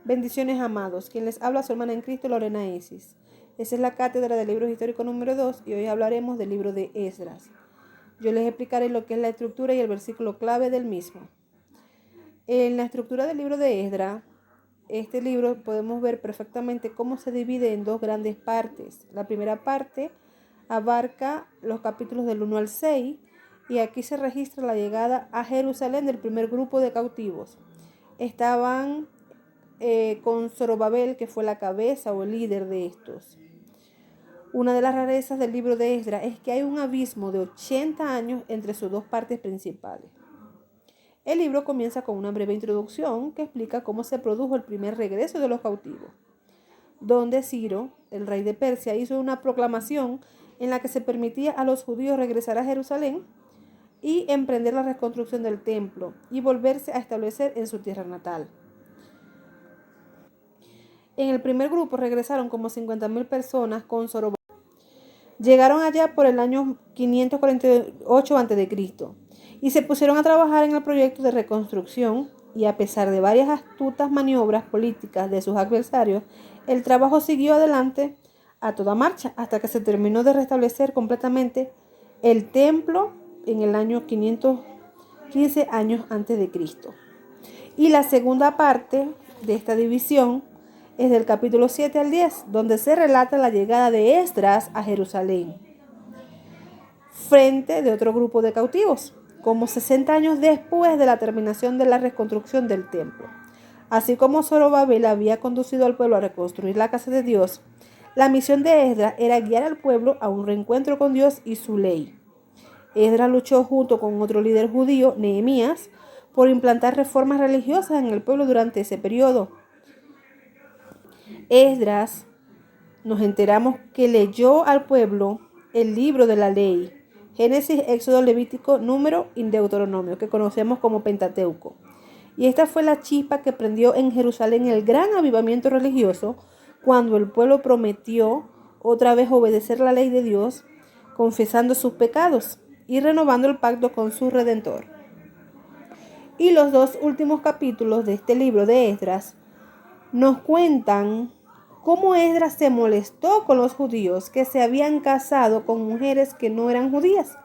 Bendiciones, amados. Quien les habla, su hermana en Cristo, Lorena Isis. Esa es la cátedra de libros históricos número 2 y hoy hablaremos del libro de Esdras. Yo les explicaré lo que es la estructura y el versículo clave del mismo. En la estructura del libro de Esdras, este libro podemos ver perfectamente cómo se divide en dos grandes partes. La primera parte abarca los capítulos del 1 al 6 y aquí se registra la llegada a Jerusalén del primer grupo de cautivos. Estaban con Zorobabel, que fue la cabeza o el líder de estos. Una de las rarezas del libro de Esdras es que hay un abismo de 80 años entre sus dos partes principales. El libro comienza con una breve introducción que explica cómo se produjo el primer regreso de los cautivos, donde Ciro, el rey de Persia, hizo una proclamación en la que se permitía a los judíos regresar a Jerusalén y emprender la reconstrucción del templo y volverse a establecer en su tierra natal. En el primer grupo regresaron como 50.000 personas con Zorobabel. Llegaron allá por el año 548 a.C. y se pusieron a trabajar en el proyecto de reconstrucción y a pesar de varias astutas maniobras políticas de sus adversarios, el trabajo siguió adelante a toda marcha hasta que se terminó de restablecer completamente el templo en el año 515 años antes de Cristo. Y la segunda parte de esta división es del capítulo 7 al 10, donde se relata la llegada de Esdras a Jerusalén, frente de otro grupo de cautivos, como 60 años después de la terminación de la reconstrucción del templo. Así como Zorobabel había conducido al pueblo a reconstruir la casa de Dios, la misión de Esdras era guiar al pueblo a un reencuentro con Dios y su ley. Esdras luchó junto con otro líder judío, Nehemías, por implantar reformas religiosas en el pueblo durante ese periodo. Esdras, nos enteramos que leyó al pueblo el libro de la ley, Génesis, Éxodo, Levítico, Número y Deuteronomio, que conocemos como Pentateuco. Y esta fue la chispa que prendió en Jerusalén el gran avivamiento religioso cuando el pueblo prometió otra vez obedecer la ley de Dios, confesando sus pecados y renovando el pacto con su Redentor. Y los dos últimos capítulos de este libro de Esdras nos cuentan cómo Esdras se molestó con los judíos que se habían casado con mujeres que no eran judías.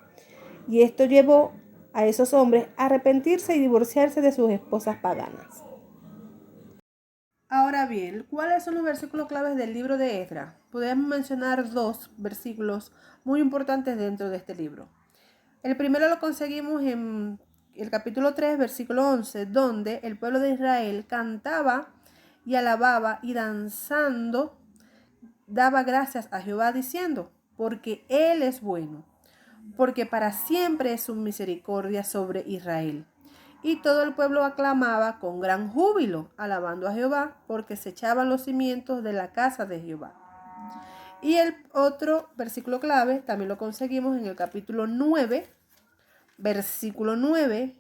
Y esto llevó a esos hombres a arrepentirse y divorciarse de sus esposas paganas. Ahora bien, ¿cuáles son los versículos claves del libro de Esdras? Podemos mencionar dos versículos muy importantes dentro de este libro. El primero lo conseguimos en el capítulo 3, versículo 11, donde el pueblo de Israel cantaba y alababa y danzando daba gracias a Jehová diciendo, porque Él es bueno, porque para siempre es su misericordia sobre Israel. Y todo el pueblo aclamaba con gran júbilo, alabando a Jehová, porque se echaban los cimientos de la casa de Jehová. Y el otro versículo clave también lo conseguimos en el capítulo 9, versículo 9,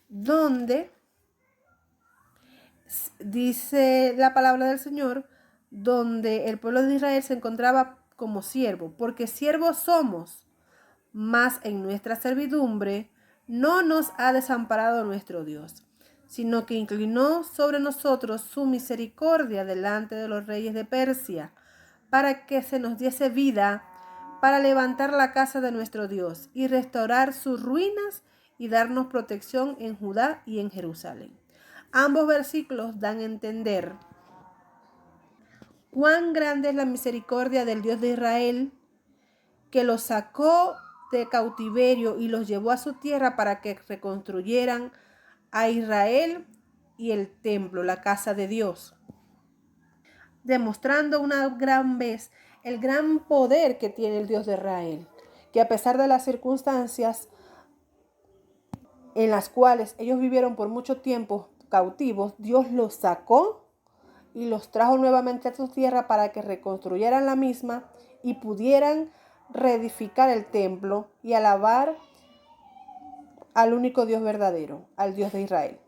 donde dice la palabra del Señor, donde el pueblo de Israel se encontraba como siervo, porque siervos somos, mas en nuestra servidumbre no nos ha desamparado nuestro Dios, sino que inclinó sobre nosotros su misericordia delante de los reyes de Persia, para que se nos diese vida, para levantar la casa de nuestro Dios y restaurar sus ruinas y darnos protección en Judá y en Jerusalén. Ambos versículos dan a entender cuán grande es la misericordia del Dios de Israel, que los sacó de cautiverio y los llevó a su tierra para que reconstruyeran a Israel y el templo, la casa de Dios, demostrando una gran vez el gran poder que tiene el Dios de Israel, que a pesar de las circunstancias en las cuales ellos vivieron por mucho tiempo cautivos, Dios los sacó y los trajo nuevamente a su tierra para que reconstruyeran la misma y pudieran reedificar el templo y alabar al único Dios verdadero, al Dios de Israel.